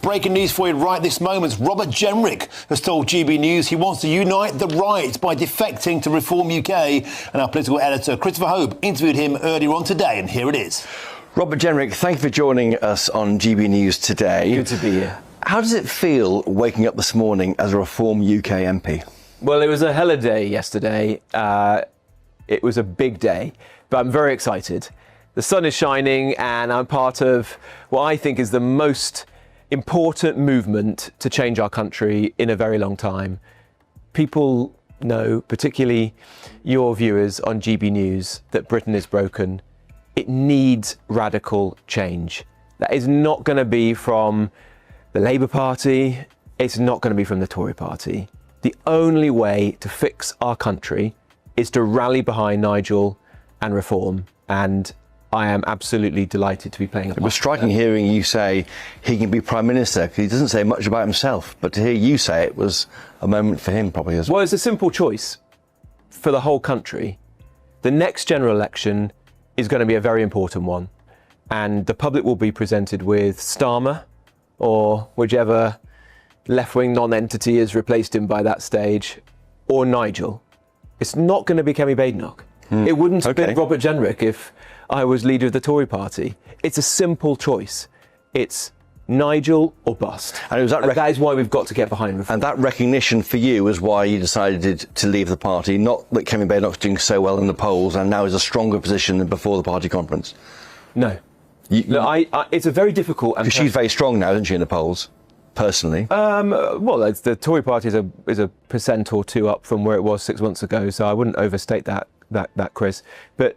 breaking news for you right this moment. Robert Jenrick has told GB News he wants to unite the right by defecting to Reform UK. And our political editor, Christopher Hope, interviewed him earlier on today, and here it is. Robert Jenrick, thank you for joining us on GB News today. Good to be here. How does it feel waking up this morning as a Reform UK MP? Well, it was a hell of a day yesterday. It was a big day, but I'm very excited. The sun is shining and I'm part of what I think is the most important movement to change our country in a very long time. People know, particularly your viewers on GB News, that Britain is broken. It needs radical change. That is not going to be from the Labour Party. It's not going to be from the Tory Party. The only way to fix our country is to rally behind Nigel and Reform. And I am absolutely delighted to be playing a part. It was striking hearing you say he can be Prime Minister, because he doesn't say much about himself. But to hear you say it was a moment for him probably as well. Well, it's a simple choice for the whole country. The next general election is going to be a very important one. And the public will be presented with Starmer, or whichever left-wing non-entity has replaced him by that stage, or Nigel. It's not going to be Kemi Badenoch. It wouldn't have been Robert Jenrick if I was leader of the Tory party. It's a simple choice. It's Nigel or bust. And that is why we've got to get behind Reform. And that recognition for you is why you decided to leave the party, not that Kemi Badenoch's doing so well in the polls and now is a stronger position than before the party conference. No. Look, it's a very difficult... Because she's very strong now, isn't she, in the polls, personally? Well, the Tory party is a 1% or 2% up from where it was 6 months ago, so I wouldn't overstate that, Chris. But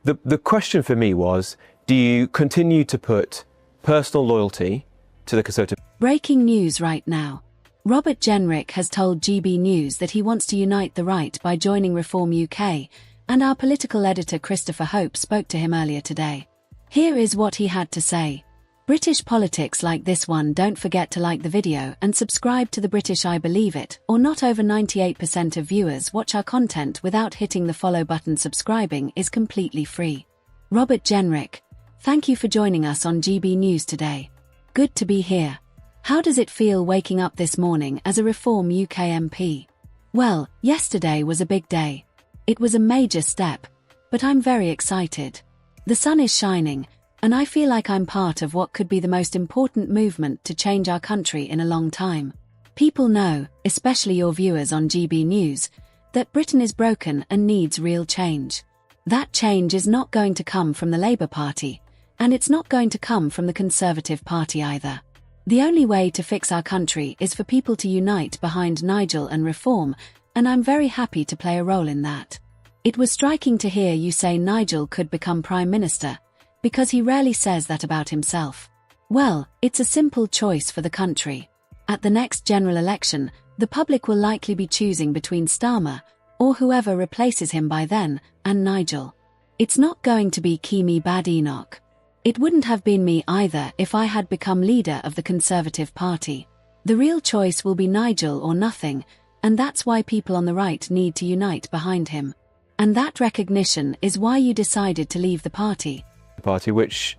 the question for me was, do you continue to put personal loyalty to the Conservative... Breaking news right now. Robert Jenrick has told GB News that he wants to unite the right by joining Reform UK, and our political editor Christopher Hope spoke to him earlier today. Here is what he had to say. British politics like this one, don't forget to like the video and subscribe to the British I Believe It, or not. Over 98% of viewers watch our content without hitting the follow button. Subscribing is completely free. Robert Jenrick, thank you for joining us on GB News today. Good to be here. How does it feel waking up this morning as a Reform UK MP? Well, yesterday was a big day. It was a major step, but I'm very excited. The sun is shining, and I feel like I'm part of what could be the most important movement to change our country in a long time. People know, especially your viewers on GB News, that Britain is broken and needs real change. That change is not going to come from the Labour Party, and it's not going to come from the Conservative Party either. The only way to fix our country is for people to unite behind Nigel and Reform, and I'm very happy to play a role in that. It was striking to hear you say Nigel could become Prime Minister, because he rarely says that about himself. Well, it's a simple choice for the country. At the next general election, the public will likely be choosing between Starmer, or whoever replaces him by then, and Nigel. It's not going to be Kemi Badenoch. It wouldn't have been me either if I had become leader of the Conservative Party. The real choice will be Nigel or nothing, and that's why people on the right need to unite behind him. And that recognition is why you decided to leave the party. The party, which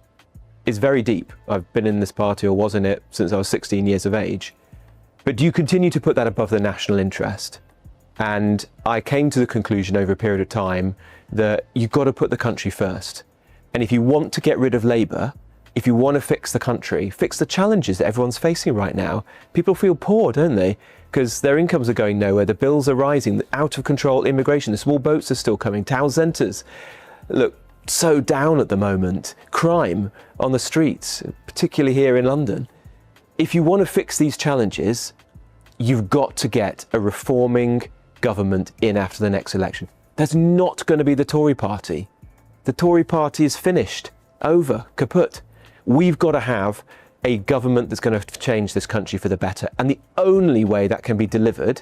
is very deep. I've been in this party, or was in it, since I was 16 years of age. But do you continue to put that above the national interest? And I came to the conclusion over a period of time that you've got to put the country first. And if you want to get rid of Labour, if you want to fix the country, fix the challenges that everyone's facing right now, people feel poor, don't they? Because their incomes are going nowhere, the bills are rising, the out of control immigration, the small boats are still coming, town centres look so down at the moment, crime on the streets, particularly here in London. If you want to fix these challenges, you've got to get a reforming government in after the next election. That's not going to be the Tory party. The Tory party is finished, over, kaput. We've got to have a government that's going to change this country for the better. And the only way that can be delivered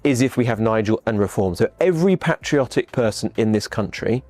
is if we have Nigel and Reform. So every patriotic person in this country,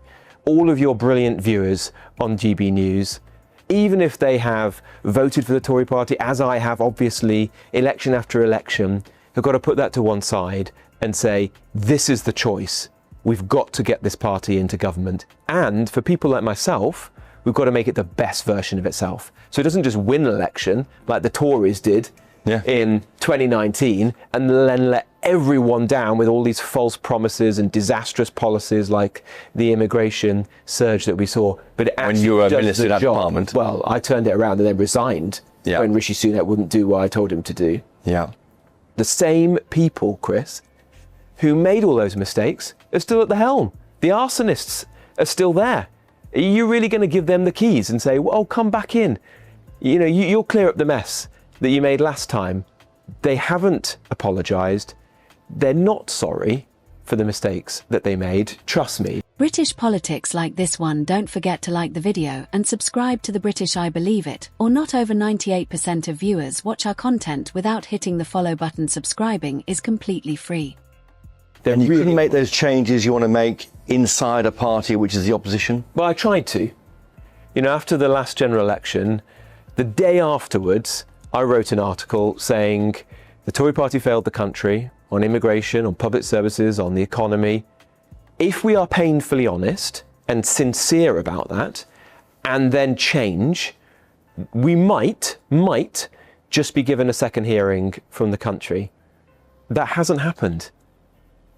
all of your brilliant viewers on GB News, even if they have voted for the Tory party, as I have obviously, election after election, have got to put that to one side and say, this is the choice. We've got to get this party into government. And for people like myself, we've got to make it the best version of itself. So it doesn't just win an election like the Tories did in 2019 and then let everyone down with all these false promises and disastrous policies like the immigration surge that we saw. But it actually, when you were minister in that department, well, I turned it around and then resigned when Rishi Sunak wouldn't do what I told him to do. Yeah. The same people, Chris, who made all those mistakes are still at the helm. The arsonists are still there. Are you really going to give them the keys and say, well, come back in? You know, you'll clear up the mess that you made last time. They haven't apologised. They're not sorry for the mistakes that they made. Trust me. British politics like this one. Don't forget to like the video and subscribe to the British I Believe It, or not. Over 98% of viewers watch our content without hitting the follow button. Subscribing is completely free. And you couldn't make those changes you want to make inside a party which is the opposition? Well, I tried to. You know, after the last general election, the day afterwards, I wrote an article saying the Tory party failed the country on immigration, on public services, on the economy. If we are painfully honest and sincere about that, and then change, we might just be given a second hearing from the country. That hasn't happened.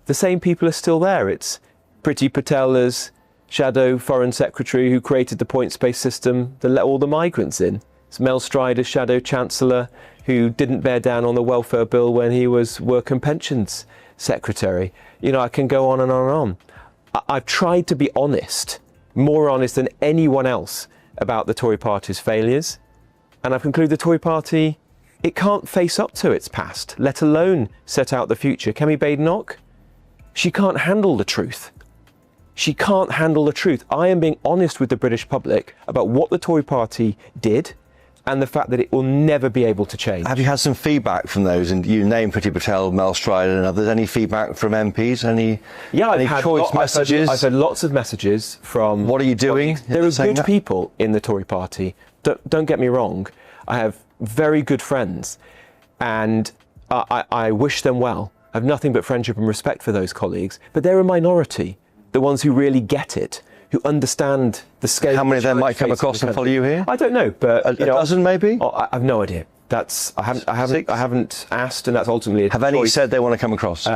The same people are still there. It's Priti Patel as shadow foreign secretary who created the points-based system that let all the migrants in. It's Mel Stride as shadow chancellor who didn't bear down on the welfare bill when he was work and pensions secretary. You know, I can go on and on and on. I've tried to be honest, more honest than anyone else about the Tory party's failures. And I've concluded the Tory party, it can't face up to its past, let alone set out the future. Kemi Badenoch, she can't handle the truth. She can't handle the truth. I am being honest with the British public about what the Tory party did and the fact that it will never be able to change. Have you had some feedback from those? And you named Priti Patel, Mel Stride and others. Any feedback from MPs? Any choice messages? I've had lots of messages from... What are you doing? There are good people in the Tory party. Don't get me wrong. I have very good friends and I wish them well. I have nothing but friendship and respect for those colleagues. But they're a minority, the ones who really get it, who understand the scale. How many of them might come across and follow you here? I don't know, but a dozen maybe. Oh, I have no idea. I haven't asked, and that's ultimately a Have any said they want to come across?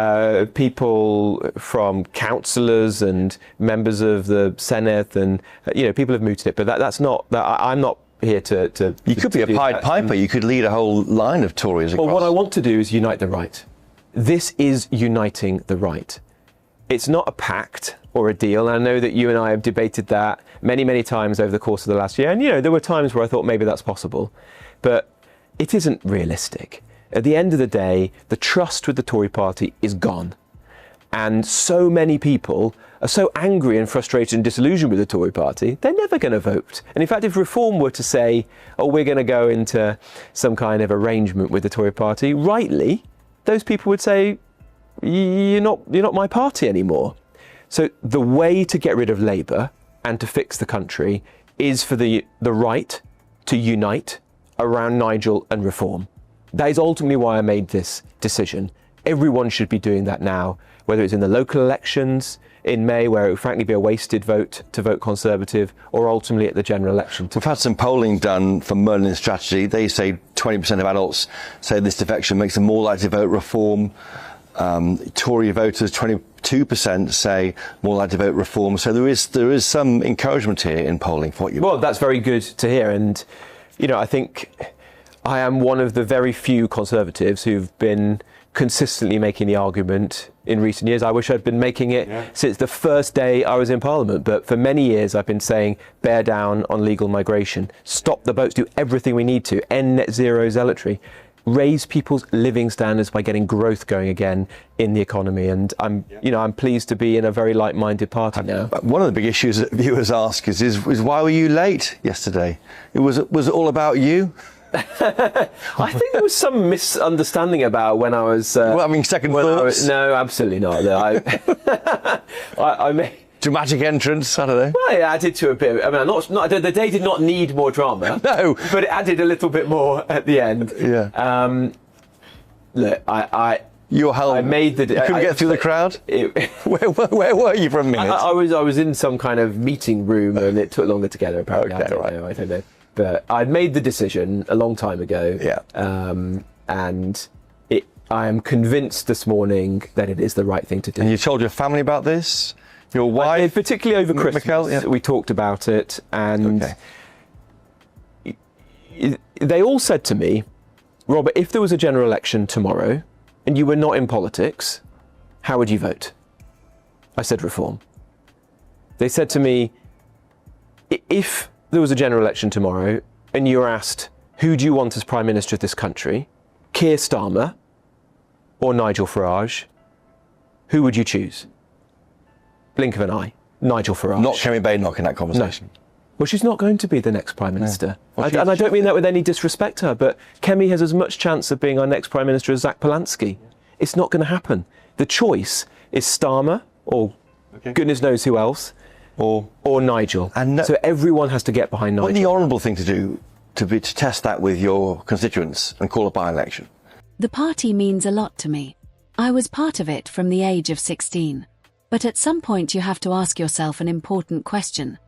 People from councillors and members of the Senate, and people have mooted it, but that's not. I'm not here to. You could be a Pied Piper. You could lead a whole line of Tories across. Well, what I want to do is unite the right. This is uniting the right. It's not a pact or a deal. And I know that you and I have debated that many, many times over the course of the last year. And, there were times where I thought maybe that's possible. But it isn't realistic. At the end of the day, the trust with the Tory party is gone. And so many people are so angry and frustrated and disillusioned with the Tory party, they're never going to vote. And in fact, if Reform were to say, oh, we're going to go into some kind of arrangement with the Tory party, rightly, those people would say, you're not my party anymore. So the way to get rid of Labour and to fix the country is for the right to unite around Nigel and Reform. That is ultimately why I made this decision. Everyone should be doing that now, whether it's in the local elections in May, where it would frankly be a wasted vote to vote Conservative, or ultimately at the general election. We've had some polling done from Merlin Strategy. They say 20% of adults say this defection makes them more likely to vote Reform. Tory voters, 22% say more likely to vote Reform. So there is some encouragement here in polling for what you. Well, that's very good to hear, and I think I am one of the very few Conservatives who've been consistently making the argument in recent years. I wish I'd been making it since the first day I was in Parliament, but for many years I've been saying bear down on legal migration, stop the boats, do everything we need to, end net zero zealotry, raise people's living standards by getting growth going again in the economy. And I'm pleased to be in a very like-minded party now. One of the big issues that viewers ask is why were you late yesterday? Was it all about you? I think there was some misunderstanding about when I was. Second thoughts? No, absolutely not. I may. Dramatic entrance, I don't know. Well, it added to a bit. The day did not need more drama. No, but it added a little bit more at the end. Yeah. Look, Your help. I made the. You couldn't get through the crowd. Where were you for a minute? I was in some kind of meeting room, and it took longer to get there. Apparently, Okay, I don't know. But I'd made the decision a long time ago. Yeah. And I am convinced this morning that it is the right thing to do. And you told your family about this? Your wife? Particularly over Christmas. Michael, yeah. We talked about it, and they all said to me, Robert, if there was a general election tomorrow and you were not in politics, how would you vote? I said reform. They said to me, if there was a general election tomorrow and you were asked, who do you want as Prime Minister of this country, Keir Starmer or Nigel Farage, who would you choose? Blink of an eye, Nigel Farage. Not Kemi Badenoch in that conversation. No. Well, she's not going to be the next Prime Minister. Well, And I don't mean that with any disrespect to her, but Kemi has as much chance of being our next Prime Minister as Zach Polanski. It's not going to happen. The choice is Starmer, or goodness knows who else, or Nigel. And so everyone has to get behind Nigel. What the honourable thing to do to test that with your constituents and call a by-election? The party means a lot to me. I was part of it from the age of 16. But at some point you have to ask yourself an important question.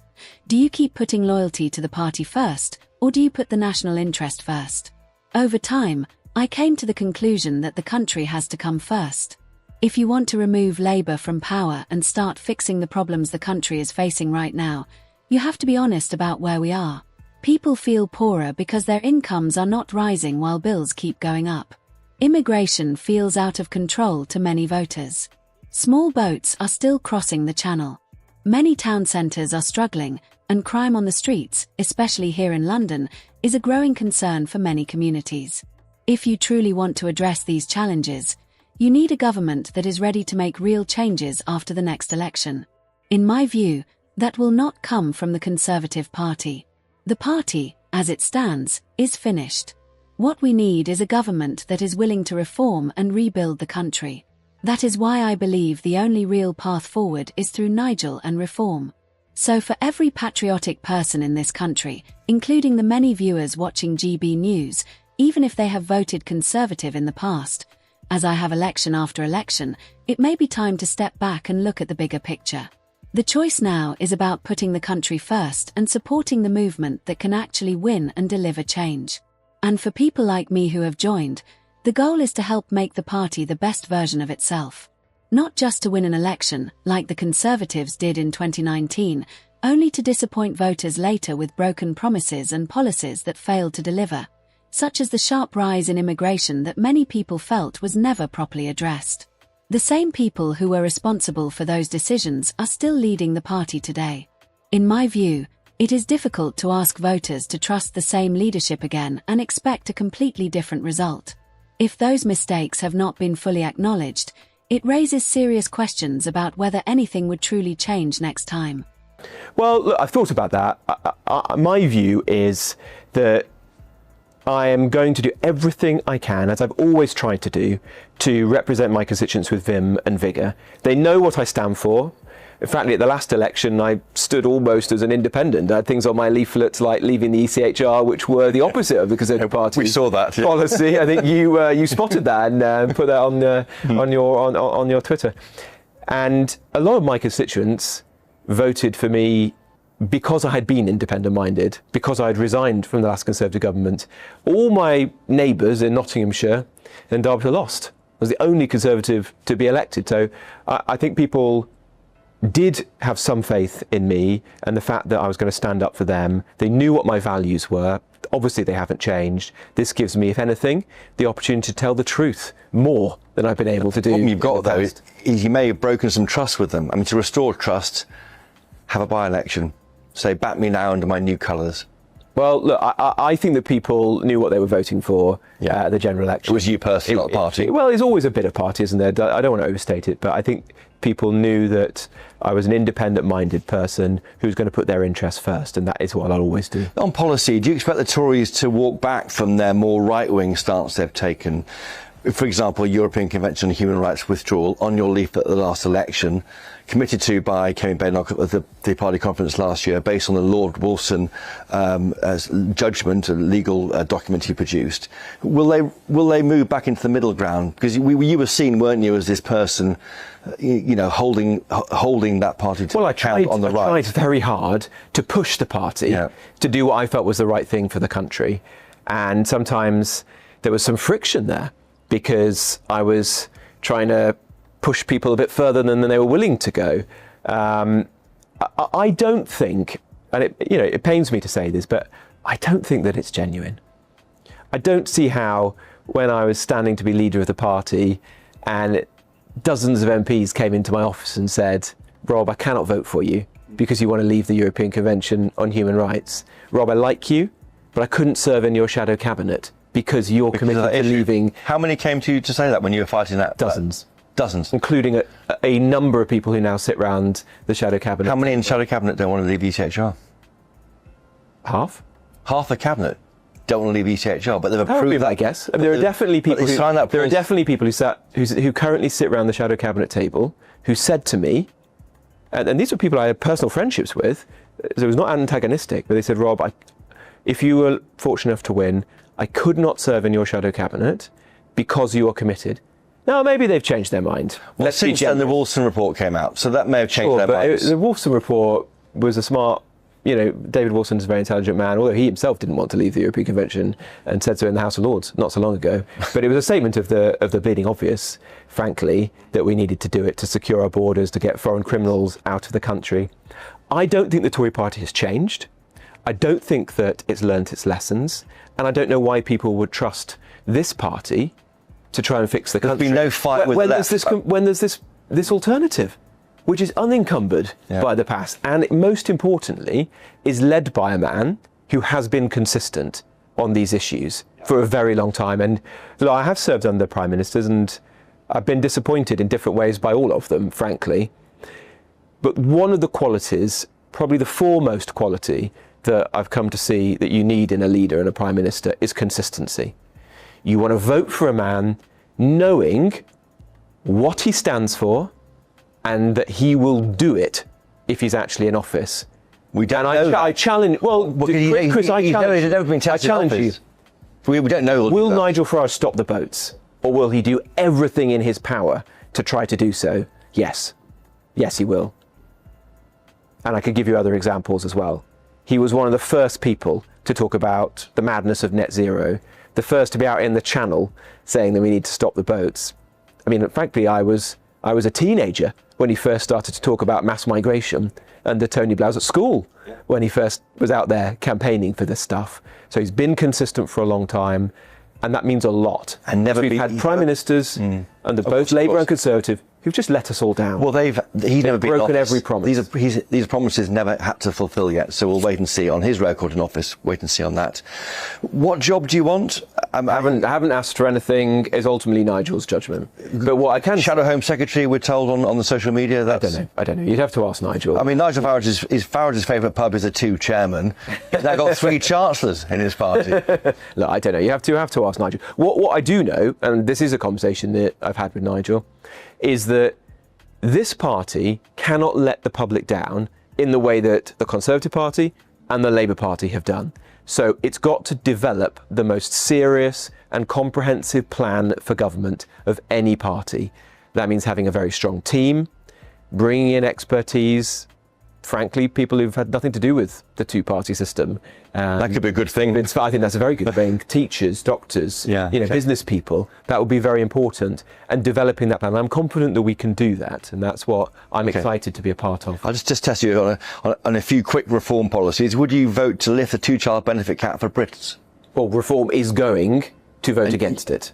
Do you keep putting loyalty to the party first, or do you put the national interest first? Over time, I came to the conclusion that the country has to come first. If you want to remove Labour from power and start fixing the problems the country is facing right now, you have to be honest about where we are. People feel poorer because their incomes are not rising while bills keep going up. Immigration feels out of control to many voters. Small boats are still crossing the channel. Many town centres are struggling, and crime on the streets, especially here in London, is a growing concern for many communities. If you truly want to address these challenges, you need a government that is ready to make real changes after the next election. In my view, that will not come from the Conservative Party. The party, as it stands, is finished. What we need is a government that is willing to reform and rebuild the country. That is why I believe the only real path forward is through Nigel and reform. So for every patriotic person in this country, including the many viewers watching GB News, even if they have voted Conservative in the past, as I have election after election, it may be time to step back and look at the bigger picture. The choice now is about putting the country first and supporting the movement that can actually win and deliver change. And for people like me who have joined, the goal is to help make the party the best version of itself. Not just to win an election, like the Conservatives did in 2019, only to disappoint voters later with broken promises and policies that failed to deliver, such as the sharp rise in immigration that many people felt was never properly addressed. The same people who were responsible for those decisions are still leading the party today. In my view, it is difficult to ask voters to trust the same leadership again and expect a completely different result. If those mistakes have not been fully acknowledged, it raises serious questions about whether anything would truly change next time. Well, look, I've thought about that. My view is that I am going to do everything I can, as I've always tried to do, to represent my constituents with vim and vigour. They know what I stand for. In fact, at the last election, I stood almost as an independent. I had things on my leaflets like leaving the ECHR, which were the opposite of the Conservative Party. We saw that policy. I think you spotted that and put that on your Twitter. And a lot of my constituents voted for me because I had been independent-minded, because I had resigned from the last Conservative government. All my neighbours in Nottinghamshire and Derbyshire lost. I was the only Conservative to be elected. So I think people did have some faith in me and the fact that I was going to stand up for them. They knew what my values were. Obviously, they haven't changed. This gives me, if anything, the opportunity to tell the truth more than I've been able to do. The problem you've got, though, is you may have broken some trust with them. I mean, to restore trust, have a by-election. Say, back me now under my new colours. Well, look, I think that people knew what they were voting for at the general election. It was you personally, not the party. Well, there's always a bit of party, isn't there? I don't want to overstate it, but I think people knew that I was an independent-minded person who was going to put their interests first, and that is what I'll always do. On policy, do you expect the Tories to walk back from their more right-wing stance they've taken for example, European Convention on Human Rights withdrawal on your leaflet at the last election, committed to by Kevin Baylock at the party conference last year, based on the Lord Wolfson judgment, a legal document he produced. Will they move back into the middle ground? Because you were seen, weren't you, as this person, holding that party to account on the right? I tried very hard to push the party to do what I felt was the right thing for the country, and sometimes there was some friction there, because I was trying to push people a bit further than they were willing to go. I don't think, and it pains me to say this, but I don't think that it's genuine. I don't see how, when I was standing to be leader of the party and dozens of MPs came into my office and said, Rob, I cannot vote for you because you want to leave the European Convention on Human Rights. Rob, I like you, but I couldn't serve in your shadow cabinet because you're committed to leaving. How many came to you to say that when you were fighting that? Dozens. Dozens. Including a number of people who now sit round the shadow cabinet. How many in shadow cabinet don't want to leave ECHR? Half? Half the cabinet don't want to leave ECHR, but they've approved that. I guess. There are definitely people who currently sit around the shadow cabinet table who said to me, and these were people I had personal friendships with, so it was not antagonistic, but they said, Rob, if you were fortunate enough to win, I could not serve in your shadow cabinet because you are committed. Now, maybe they've changed their mind. Well, since then the Wolfson report came out, so that may have changed their minds. The Wolfson report was a smart, David Wolfson's a very intelligent man, although he himself didn't want to leave the European Convention and said so in the House of Lords not so long ago. But it was a statement of the bleeding obvious, frankly, that we needed to do it to secure our borders, to get foreign criminals out of the country. I don't think the Tory party has changed. I don't think that it's learnt its lessons, and I don't know why people would trust this party to try and fix the country. There's been no fight with the left. When there's this alternative, which is unencumbered by the past, and most importantly, is led by a man who has been consistent on these issues for a very long time. And I have served under prime ministers, and I've been disappointed in different ways by all of them, frankly. But one of the qualities, probably the foremost quality that I've come to see that you need in a leader and a prime minister, is consistency. You want to vote for a man knowing what he stands for and that he will do it if he's actually in office. We don't know. I challenge. Well, Chris, I challenge you. We don't know. Will Nigel Farage stop the boats, or will he do everything in his power to try to do so? Yes. Yes, he will. And I could give you other examples as well. He was one of the first people to talk about the madness of net zero, the first to be out in the Channel saying that we need to stop the boats. I mean, frankly, I was a teenager when he first started to talk about mass migration under Tony Blair's at school, when he first was out there campaigning for this stuff. So he's been consistent for a long time, and that means a lot. And we've had prime ministers under both Labour and Conservative who've just let us all down. Well, he's never been broken every promise. These promises never had to fulfil yet, so we'll wait and see on his record in office. Wait and see on that. What job do you want? I haven't asked for anything. It's ultimately Nigel's judgment. But what I can Shadow Home Secretary, we're told on the social media. I don't know. You'd have to ask Nigel. I mean, Nigel Farage's favourite pub is a 2 chairman. He's now got 3 chancellors in his party. Look, I don't know. You have to ask Nigel. What I do know, and this is a conversation that I've had with Nigel, is that this party cannot let the public down in the way that the Conservative Party and the Labour Party have done. So it's got to develop the most serious and comprehensive plan for government of any party. That means having a very strong team, bringing in expertise, frankly, people who've had nothing to do with the 2-party system. That could be a good thing. I think that's a very good thing. Teachers, doctors, business people, that would be very important. And developing that plan, I'm confident that we can do that. And that's what I'm excited to be a part of. I'll just test you on a few quick reform policies. Would you vote to lift the 2-child benefit cap for Brits? Well, Reform is going to vote against it.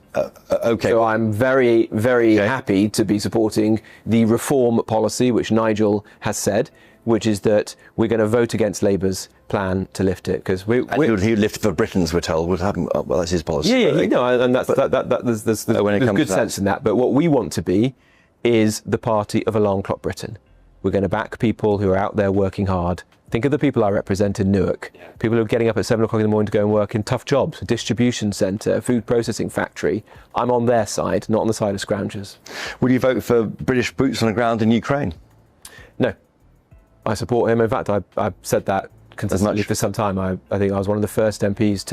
OK. So I'm very, very happy to be supporting the Reform policy, which Nigel has said, which is that we're going to vote against Labour's plan to lift it, because he would lift it for Britons, we're told, would happen. Well, that's his policy. And there's good sense in that. But what we want to be is the party of alarm clock Britain. We're going to back people who are out there working hard Think of the people I represent in Newark. People who are getting up at 7 o'clock in the morning to go and work in tough jobs, a distribution centre, a food processing factory. I'm on their side, not on the side of scroungers. Would you vote for British boots on the ground in Ukraine? No. I support him. In fact, I've said that consistently for some time. I think I was one of the first MPs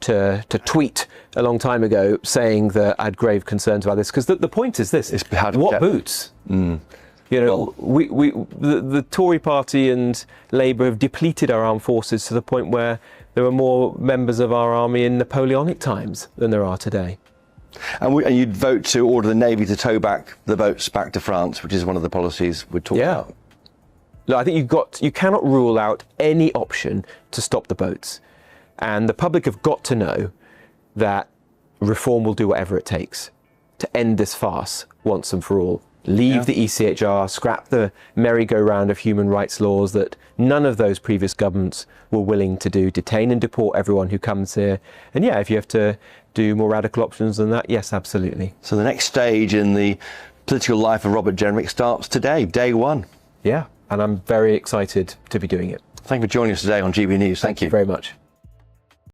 to tweet a long time ago saying that I had grave concerns about this. Because the point is this, what boots? You know, the Tory party and Labour have depleted our armed forces to the point where there are more members of our army in Napoleonic times than there are today. And you'd vote to order the Navy to tow back the boats back to France, which is one of the policies we're talking about. Look, I think you cannot rule out any option to stop the boats. And the public have got to know that reform will do whatever it takes to end this farce once and for all. Leave the ECHR, scrap the merry-go-round of human rights laws that none of those previous governments were willing to do, detain and deport everyone who comes here. And yeah, if you have to do more radical options than that, yes, absolutely. So the next stage in the political life of Robert Jenrick starts today, day one. Yeah, and I'm very excited to be doing it. Thank you for joining us today on GB News. Thank you very much.